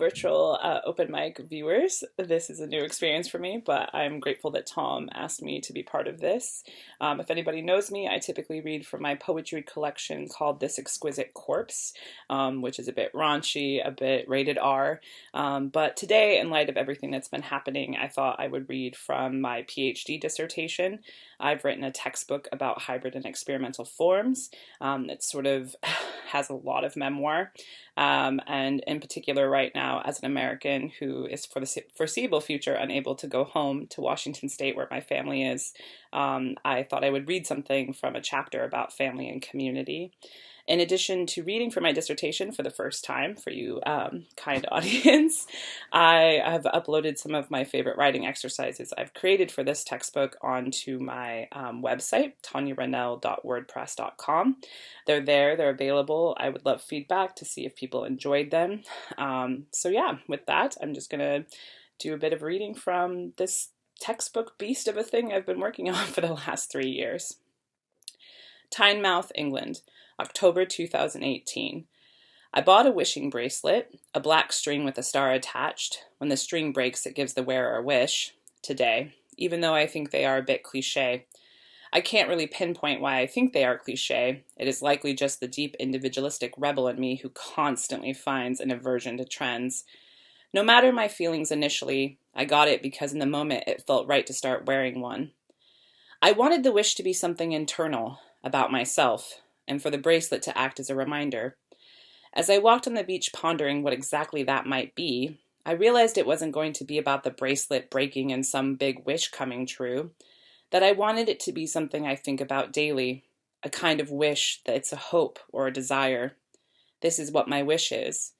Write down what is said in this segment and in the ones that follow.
virtual open mic viewers. This is a new experience for me, but I'm grateful that Tom asked me to be part of this. If anybody knows me, I typically read from my poetry collection called This Exquisite Corpse, which is a bit raunchy, a bit rated R. But today, in light of everything that's been happening, I thought I would read from my PhD dissertation. I've written a textbook about hybrid and experimental forms. It sort of has a lot of memoir. And in particular, right now, as an American who is for the foreseeable future unable to go home to Washington State where my family is, I thought I would read something from a chapter about family and community. In addition to reading for my dissertation for the first time for you kind audience, I have uploaded some of my favorite writing exercises I've created for this textbook onto my website, tanyaranel.wordpress.com. They're there, they're available. I would love feedback to see if people enjoyed them. So yeah, with that, I'm just going to do a bit of reading from this textbook beast of a thing I've been working on for the last 3 years. Tynemouth, England, October 2018. I bought a wishing bracelet, a black string with a star attached. When the string breaks, it gives the wearer a wish, today, even though I think they are a bit cliche. I can't really pinpoint why I think they are cliche. It is likely just the deep individualistic rebel in me who constantly finds an aversion to trends. No matter my feelings initially, I got it because in the moment it felt right to start wearing one. I wanted the wish to be something internal, about myself, and for the bracelet to act as a reminder. As I walked on the beach pondering what exactly that might be, I realized it wasn't going to be about the bracelet breaking and some big wish coming true, that I wanted it to be something I think about daily, a kind of wish that it's a hope or a desire. This is what my wish is.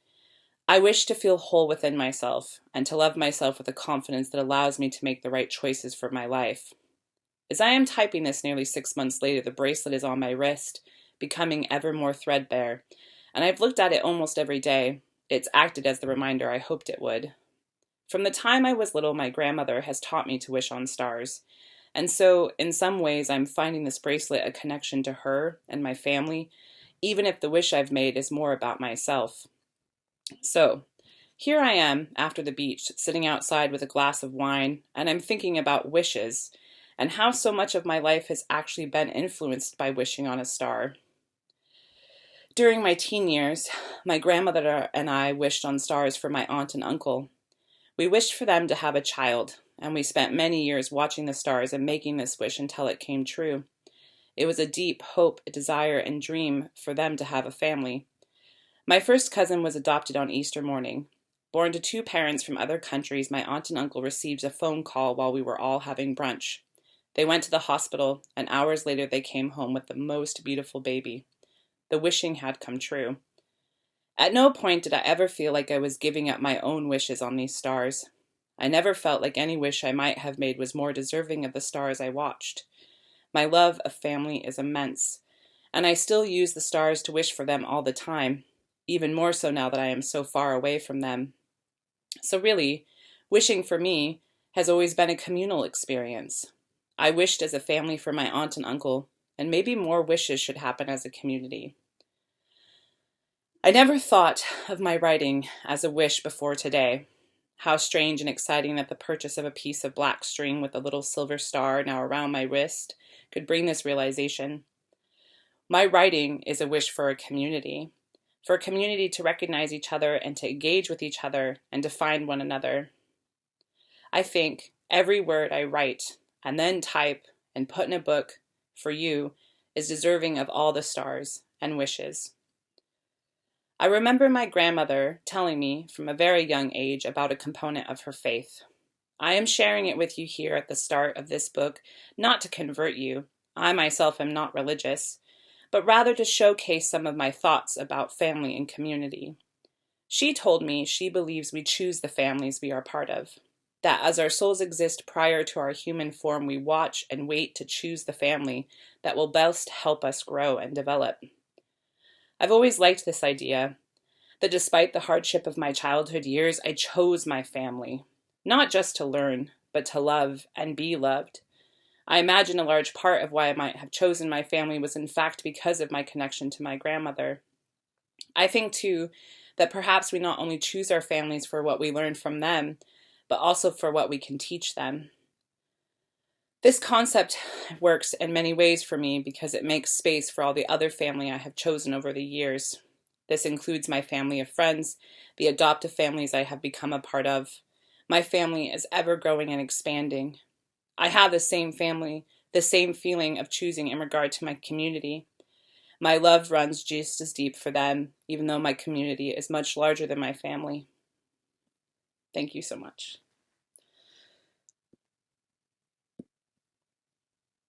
I wish to feel whole within myself and to love myself with a confidence that allows me to make the right choices for my life. As I am typing this nearly 6 months later, the bracelet is on my wrist, becoming ever more threadbare, and I've looked at it almost every day. It's acted as the reminder I hoped it would. From the time I was little, my grandmother has taught me to wish on stars, and so in some ways I'm finding this bracelet a connection to her and my family, even if the wish I've made is more about myself. So, here I am, after the beach, sitting outside with a glass of wine, and I'm thinking about wishes, and how so much of my life has actually been influenced by wishing on a star. During my teen years, my grandmother and I wished on stars for my aunt and uncle. We wished for them to have a child, and we spent many years watching the stars and making this wish until it came true. It was a deep hope, a desire, and dream for them to have a family. My first cousin was adopted on Easter morning. Born to two parents from other countries, my aunt and uncle received a phone call while we were all having brunch. They went to the hospital, and hours later they came home with the most beautiful baby. The wishing had come true. At no point did I ever feel like I was giving up my own wishes on these stars. I never felt like any wish I might have made was more deserving of the stars I watched. My love of family is immense, and I still use the stars to wish for them all the time, even more so now that I am so far away from them. So really, wishing for me has always been a communal experience. I wished as a family for my aunt and uncle, and maybe more wishes should happen as a community. I never thought of my writing as a wish before today. How strange and exciting that the purchase of a piece of black string with a little silver star now around my wrist could bring this realization. My writing is a wish for a community to recognize each other and to engage with each other and to find one another. I think every word I write and then type and put in a book for you is deserving of all the stars and wishes. I remember my grandmother telling me from a very young age about a component of her faith. I am sharing it with you here at the start of this book, not to convert you. I myself am not religious, but rather to showcase some of my thoughts about family and community. She told me she believes we choose the families we are part of, that as our souls exist prior to our human form, we watch and wait to choose the family that will best help us grow and develop. I've always liked this idea, that despite the hardship of my childhood years, I chose my family, not just to learn, but to love and be loved. I imagine a large part of why I might have chosen my family was in fact because of my connection to my grandmother. I think, too, that perhaps we not only choose our families for what we learn from them, but also for what we can teach them. This concept works in many ways for me because it makes space for all the other family I have chosen over the years. This includes my family of friends, the adoptive families I have become a part of. My family is ever growing and expanding. I have the same feeling of choosing in regard to my community. My love runs just as deep for them, even though my community is much larger than my family. Thank you so much.